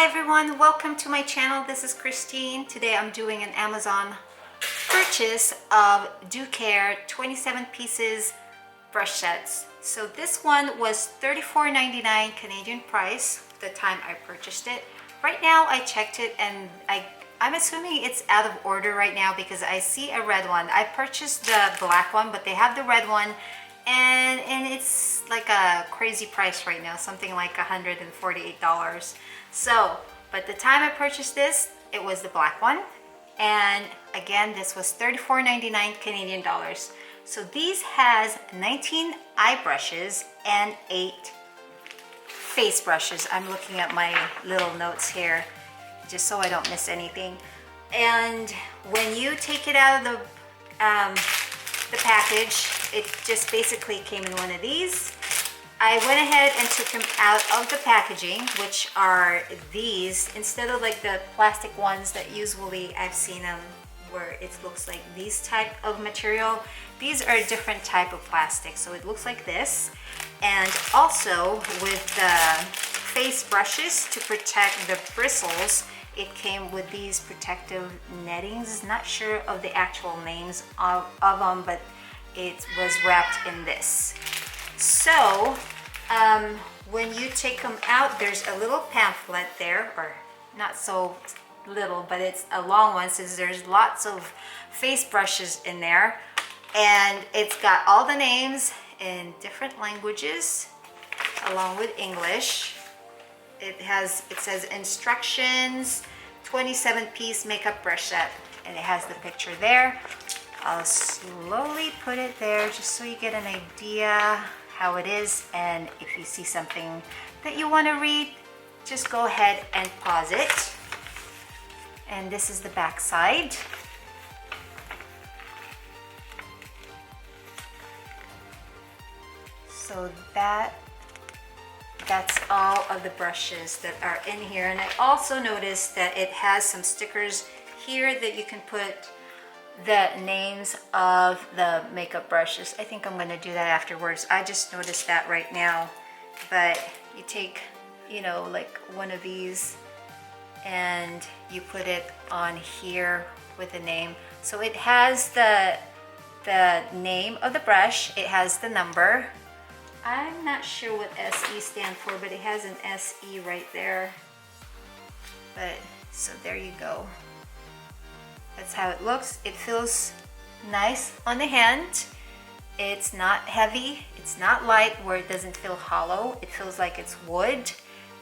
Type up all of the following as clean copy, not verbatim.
Hi everyone, welcome to my channel. This is Christine. Today I'm doing an Amazon purchase of Ducare 27 pieces brush sets. So this one was $34.99 Canadian price the time I purchased it. Right now I checked it and I'm assuming it's out of order right now because I see a red one. I purchased the black one, but they have the red one and it's like a crazy price right now, something like $148. So, but the time I purchased this, it was the black one. And again, this was $34.99 Canadian dollars. So these has 19 eye brushes and 8 face brushes. I'm looking at my little notes here just so I don't miss anything. And when you take it out of the package, it just basically came in one of these. I went ahead and took them out of the packaging, which are these, instead of like the plastic ones that usually I've seen them where it looks like these type of material. These are a different type of plastic, so it looks like this. And also with the face brushes to protect the bristles, it came with these protective nettings. Not sure of the actual names of them, but it was wrapped in this. So when you take them out, there's a little pamphlet there, or not so little, but it's a long one since there's lots of face brushes in there. And it's got all the names in different languages along with English. It says instructions, 27-piece makeup brush set, and it has the picture there. I'll slowly put it there just so you get an idea how it is, and if you see something that you want to read, just go ahead and pause it. And this is the back side. So that's all of the brushes that are in here. And I also noticed that it has some stickers here that you can put the names of the makeup brushes. I think I'm going to do that afterwards. I just noticed that right now. But you take, you know, like one of these and you put it on here with the name. So it has the name of the brush, it has the number. I'm not sure what SE stands for, but it has an SE right there. But so there you go. That's how it looks. It feels nice on the hand. It's not heavy, it's not light where it doesn't feel hollow. It feels like it's wood.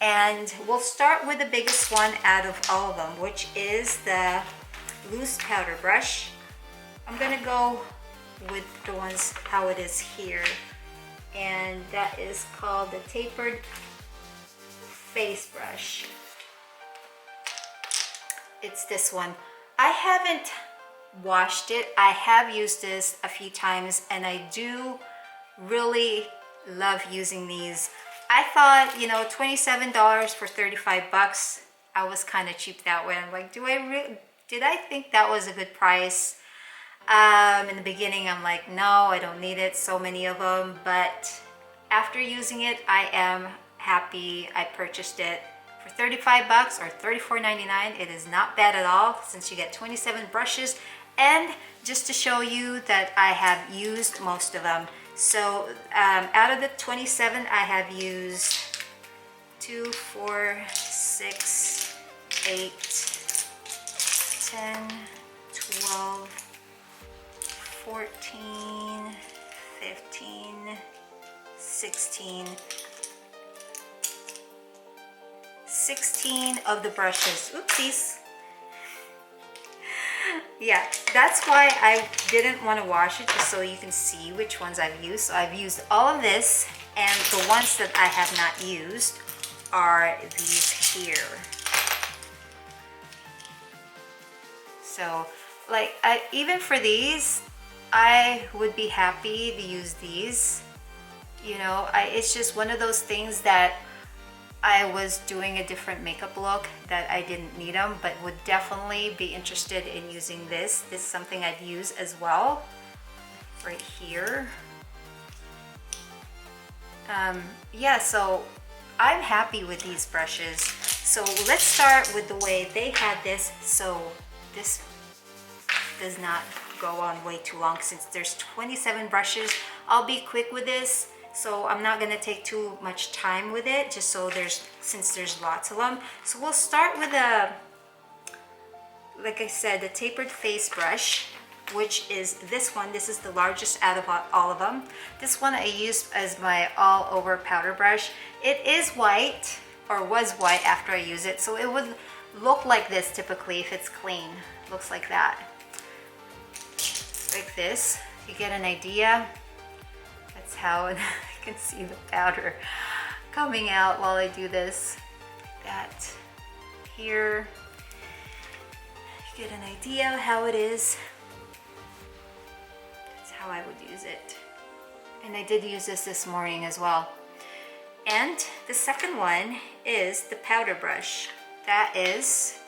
And we'll start with the biggest one out of all of them, which is the loose powder brush. I'm gonna go with the ones how it is here. And that is called the Tapered face brush. It's this one. I haven't washed it. I have used this a few times and I do really love using these. I thought, you know, $27 for 35 bucks. I was kind of cheap that way. I'm like, did I think that was a good price? In the beginning, I'm like, no, I don't need it, so many of them. But after using it, I am happy I purchased it. For 35 bucks or $34.99, it is not bad at all since you get 27 brushes. And just to show you that I have used most of them. So out of the 27, I have used 2, 4, 6, 8, 10, 12, 14, 15, 16 of the brushes. Oopsies. Yeah, that's why I didn't want to wash it, just so you can see which ones I've used. So I've used all of this, and the ones that I have not used are these here. So like even for these, I would be happy to use these. You know, it's just one of those things that I was doing a different makeup look that I didn't need them, but would definitely be interested in using this. This is something I'd use as well, right here. Yeah, so I'm happy with these brushes. So let's start with the way they had this. So this does not go on way too long since there's 27 brushes. I'll be quick with this, so I'm not gonna take too much time with it, just so since there's lots of them. So we'll start with like I said, the tapered face brush, which is this one. This is the largest out of all of them. This one I used as my all over powder brush. It is white, or was white after I use it, so it would look like this typically if it's clean. Looks like that. Like this, you get an idea. That's how I can see the powder coming out while I do this. That here, you get an idea how it is. That's how I would use it. And I did use this morning as well. And the second one is the powder brush. That is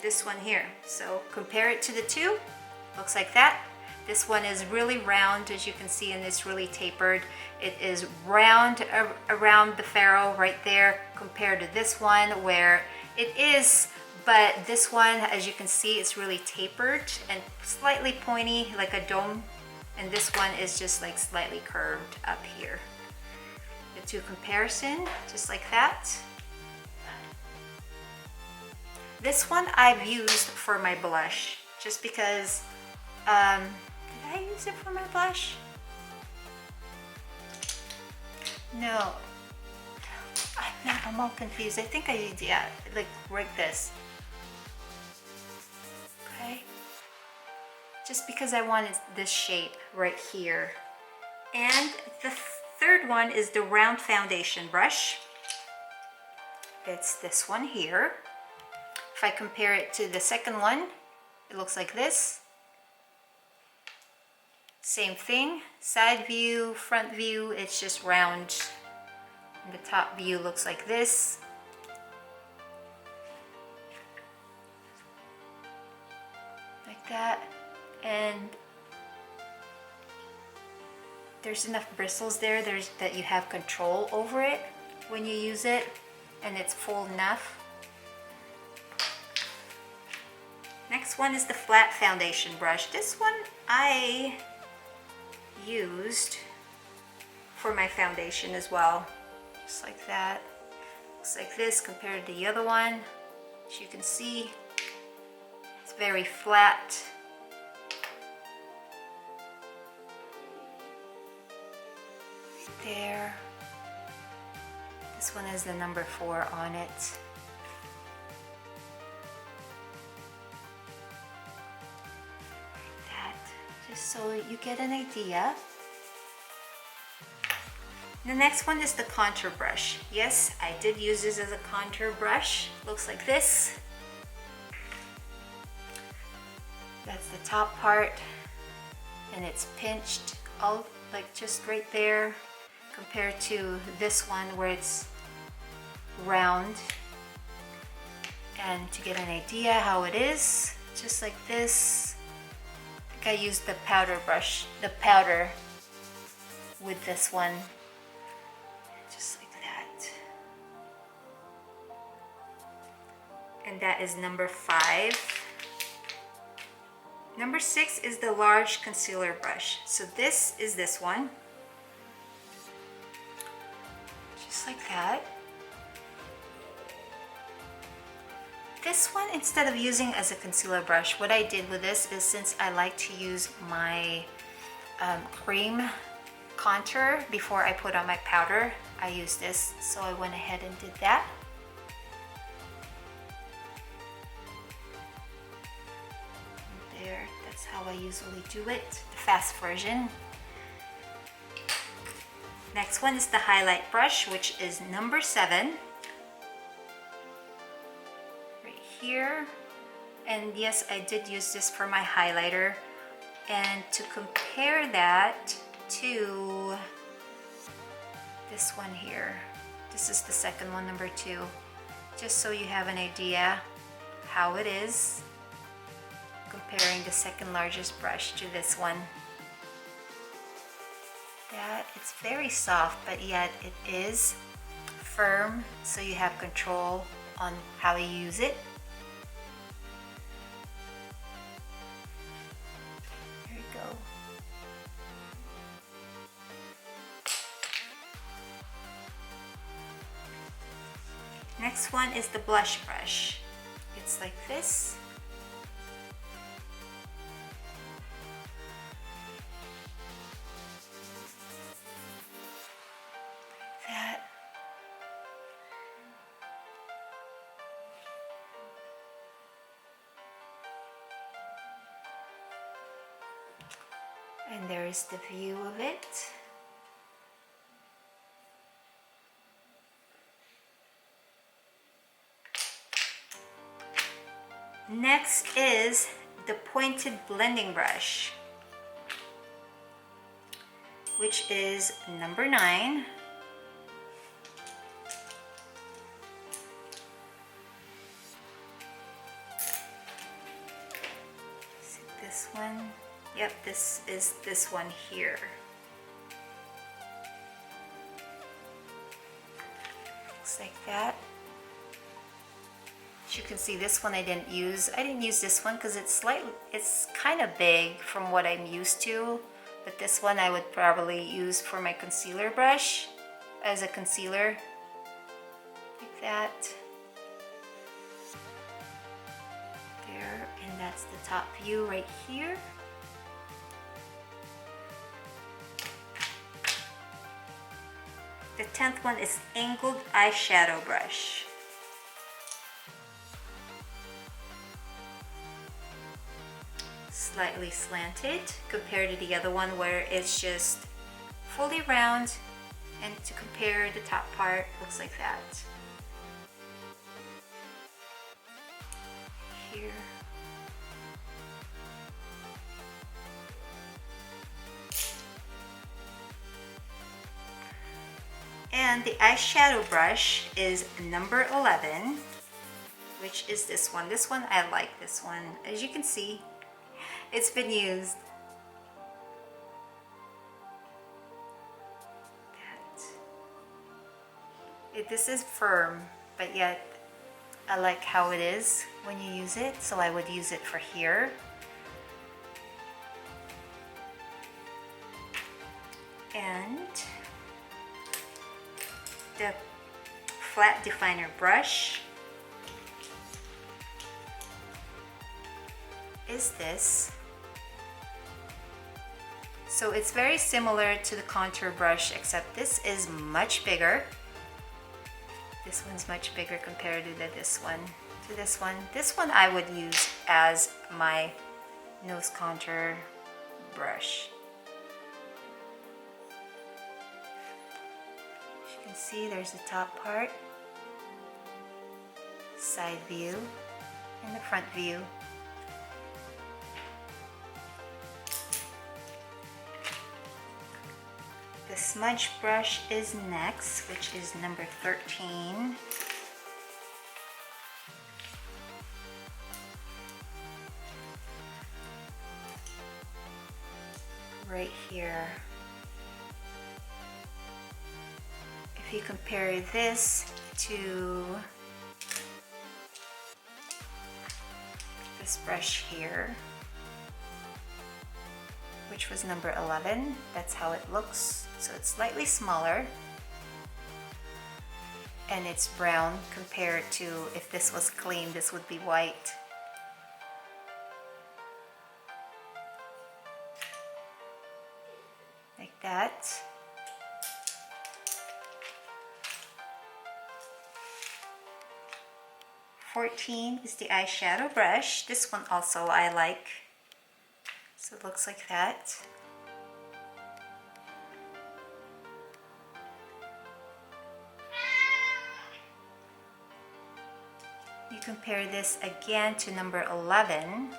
this one here. So compare it to the two, looks like that. This one is really round, as you can see, and it's really tapered. It is round around the ferrule right there compared to this one where it is, but this one, as you can see, it's really tapered and slightly pointy like a dome, and this one is just like slightly curved up here. The two comparison, just like that. This one I've used for my blush, just because, did I use it for my blush? No, I'm all confused. I think I used, yeah, like this. Okay, just because I wanted this shape right here. And the third one is the round foundation brush. It's this one here. If I compare it to the second one, it looks like this. Same thing, side view, front view, it's just round. And the top view looks like this. Like that. And there's enough bristles there that you have control over it when you use it, and it's full enough. Next one is the flat foundation brush. This one I used for my foundation as well. Just like that. Looks like this compared to the other one. As you can see, it's very flat. There. This one is the number 4 on it. So you get an idea. The next one is the contour brush. Yes, I did use this as a contour brush. Looks like this. That's the top part, and it's pinched out like just right there compared to this one where it's round. And to get an idea how it is, just like this. I used the powder brush, the powder with this one, just like that. And that is number 5. Number 6 is the large concealer brush. So this is this one, just like that. This one, instead of using as a concealer brush, what I did with this is, since I like to use my cream contour before I put on my powder, I use this. So I went ahead and did that. There, that's how I usually do it, the fast version. Next one is the highlight brush, which is number 7. Here, and yes, I did use this for my highlighter. And to compare that to this one here, this is the second one, number 2, just so you have an idea how it is comparing the second largest brush to this one. That it's very soft, but yet it is firm so you have control on how you use it. There you go. Next one is the blush brush. It's like this. That. And there's the view of it. Next is the pointed blending brush, which is number 9. Is it this one? Yep, this is this one here. Looks like that. As you can see, this one I didn't use. I didn't use this one because it's kind of big from what I'm used to. But this one I would probably use for my concealer brush as a concealer, like that. There, and that's the top view right here. The 10th one is Angled Eyeshadow Brush. Slightly slanted compared to the other one where it's just fully round, and to compare the top part, looks like that. Here. And the eyeshadow brush is number 11, which is this one. This one, I like this one. As you can see, it's been used. This is firm, but yet I like how it is when you use it, so I would use it for here. And the flat definer brush is this. So it's very similar to the contour brush, except this is much bigger. This one's much bigger compared to this one. This one I would use as my nose contour brush. As you can see, there's the top part, side view, and the front view. The smudge brush is next, which is number 13. Right here. If you compare this to this brush here, which was number 11, that's how it looks. So it's slightly smaller, and it's brown compared to if this was clean, this would be white. Like that. #14 is the eyeshadow brush. This one also I like. So it looks like that. You compare this again to number 11,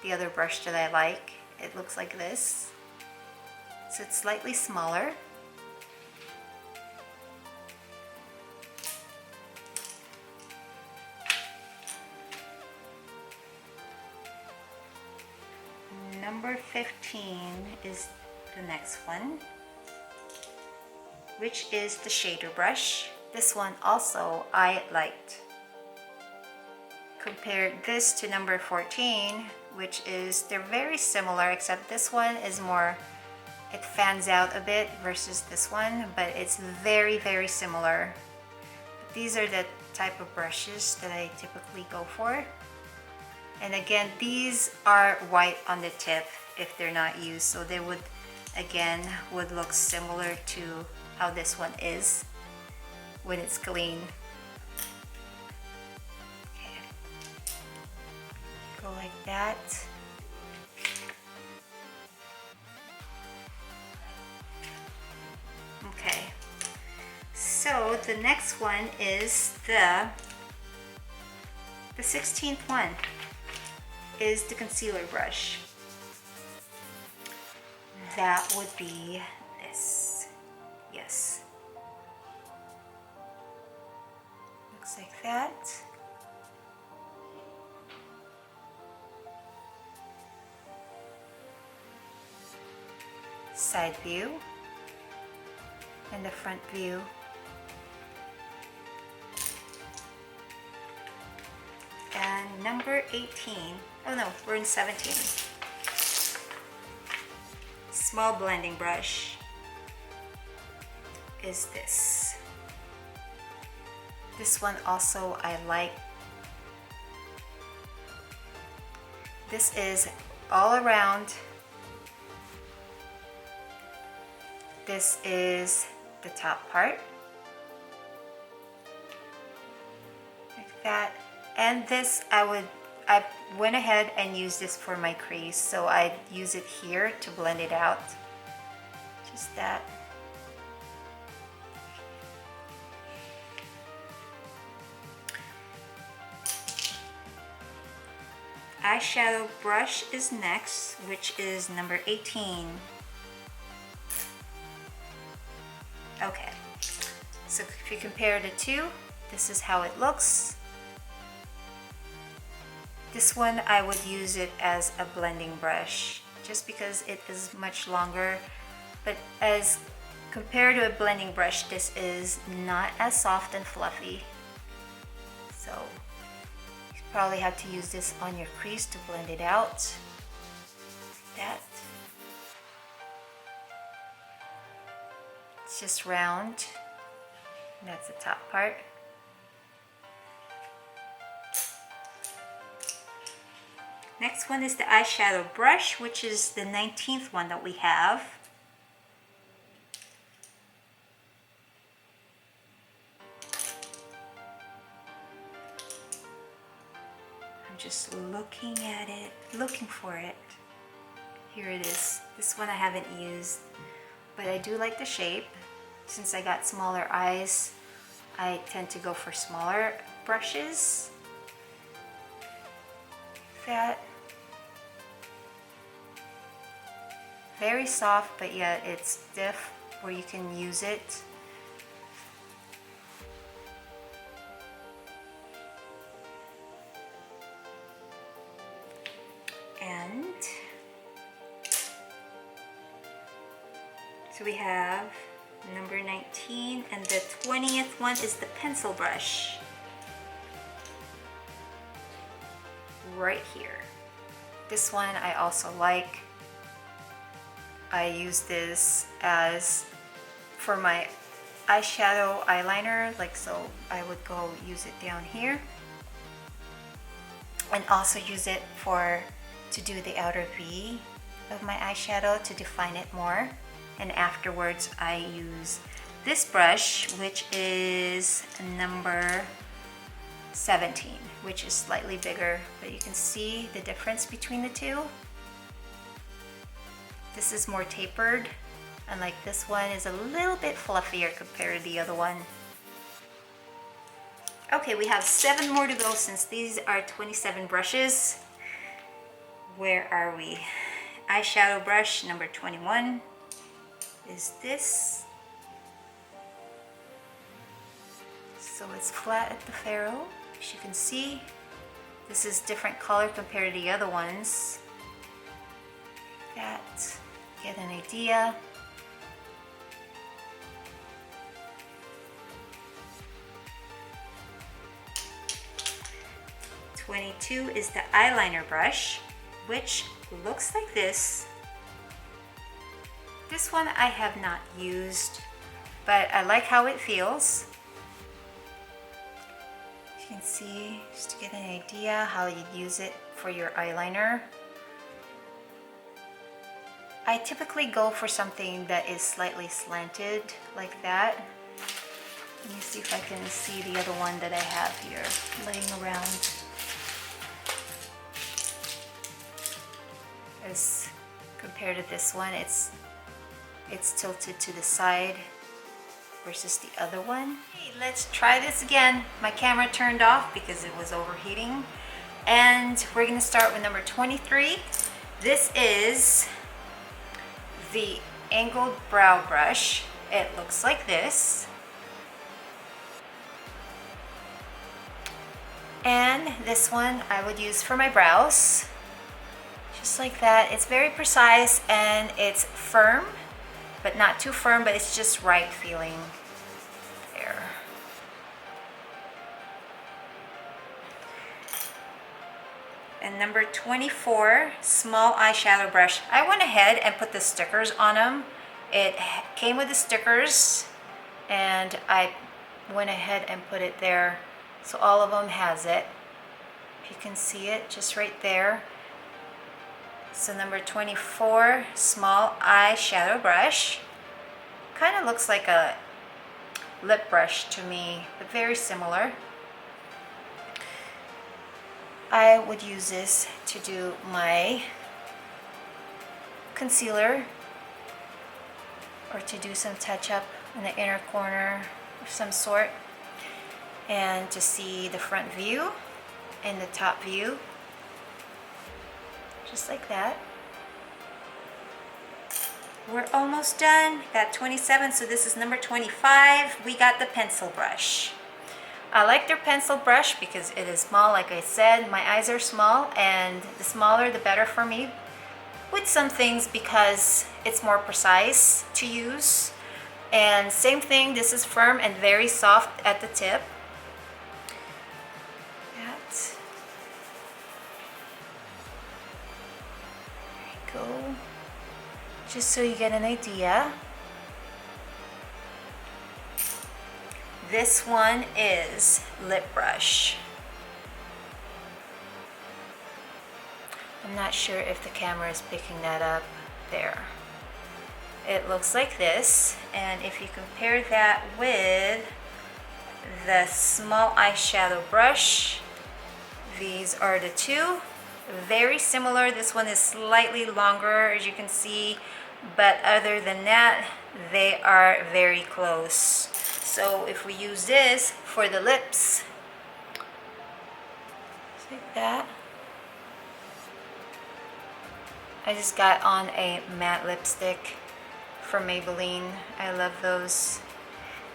the other brush that I like. It looks like this. So it's slightly smaller. Number 15 is the next one, which is the shader brush. This one also I liked. Compared this to number 14, which is, they're very similar, except this one is more, it fans out a bit versus this one, but it's very, very similar. These are the type of brushes that I typically go for. And again, these are white on the tip if they're not used, so they would, again, would look similar to how this one is when it's clean. Okay. Go like that. Okay. So the next one is the 16th one is the concealer brush. That would be this. Yes. Looks like that. Side view and the front view. And number 18, oh no, we're in 17. Small blending brush is this. This one also I like. This is all around. This is the top part. Like that. And this I went ahead and used this for my crease, so I use it here to blend it out. Just that. Eyeshadow brush is next, which is number 18. Okay, so if you compare the two, this is how it looks. This one I would use it as a blending brush just because it is much longer, but as compared to a blending brush, this is not as soft and fluffy. So you probably have to use this on your crease to blend it out. Like that. It's just round. And that's the top part. Next one is the eyeshadow brush, which is the 19th one that we have. I'm just looking at it, looking for it. Here it is. This one I haven't used, but I do like the shape. Since I got smaller eyes, I tend to go for smaller brushes. That. Very soft, but yet it's stiff where you can use it. And so we have number 19, and the 20th one is the pencil brush. Right here. This one I also like. I use this as for my eyeshadow eyeliner, like so I would go use it down here, and also use it to do the outer V of my eyeshadow to define it more. And afterwards I use this brush, which is number 17, which is slightly bigger, but you can see the difference between the two. This is more tapered, and like this one is a little bit fluffier compared to the other one. Okay, we have 7 more to go since these are 27 brushes. Where are we? Eyeshadow brush number 21 is this. So it's flat at the ferrule, as you can see. This is different color compared to the other ones. That. Get an idea. 22 is the eyeliner brush, which looks like this. This one I have not used, but I like how it feels. You can see, just to get an idea how you'd use it for your eyeliner. I typically go for something that is slightly slanted like that. Let me see if I can see the other one that I have here laying around. As compared to this one, it's tilted to the side versus the other one. Hey, let's try this again. My camera turned off because it was overheating. And we're gonna start with number 23. This is the angled brow brush. It looks like this. And this one I would use for my brows. Just like that. It's very precise and it's firm, but not too firm, but it's just right feeling there. And number 24, small eyeshadow brush. I went ahead and put the stickers on them. It came with the stickers and I went ahead and put it there. So all of them has it. If you can see it just right there. So number 24, small eyeshadow brush. Kind of looks like a lip brush to me, but very similar. I would use this to do my concealer or to do some touch-up in the inner corner of some sort, and to see the front view and the top view. Just like that. We're almost done. Got 27, so this is number 25. We got the pencil brush. I like their pencil brush because it is small, like I said. My eyes are small, and the smaller the better for me with some things because it's more precise to use. And same thing, this is firm and very soft at the tip. Go, just so you get an idea. This one is lip brush. I'm not sure if the camera is picking that up. There. It looks like this, and if you compare that with the small eyeshadow brush, these are the two. Very similar. This one is slightly longer, as you can see, but other than that, they are very close. So if we use this for the lips, just like that. I just got on a matte lipstick from Maybelline. I love those.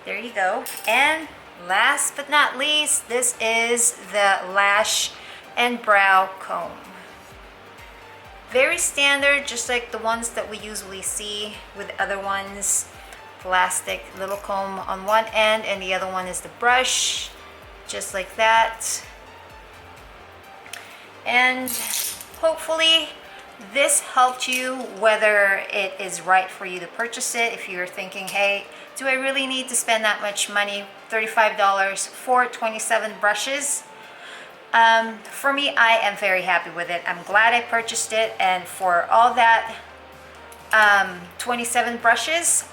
There you go. And last but not least, this is the Lash and brow comb. Very standard, just like the ones that we usually see with other ones. Plastic little comb on one end, and the other one is the brush, just like that. And hopefully this helped you, whether it is right for you to purchase it. If you're thinking, hey, do I really need to spend that much money, $35 for 27 brushes? For me, I am very happy with it. I'm glad I purchased it, and for all that 27 brushes,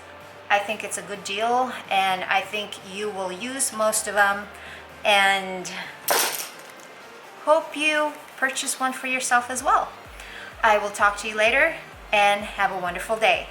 I think it's a good deal, and I think you will use most of them, and hope you purchase one for yourself as well. I will talk to you later, and have a wonderful day.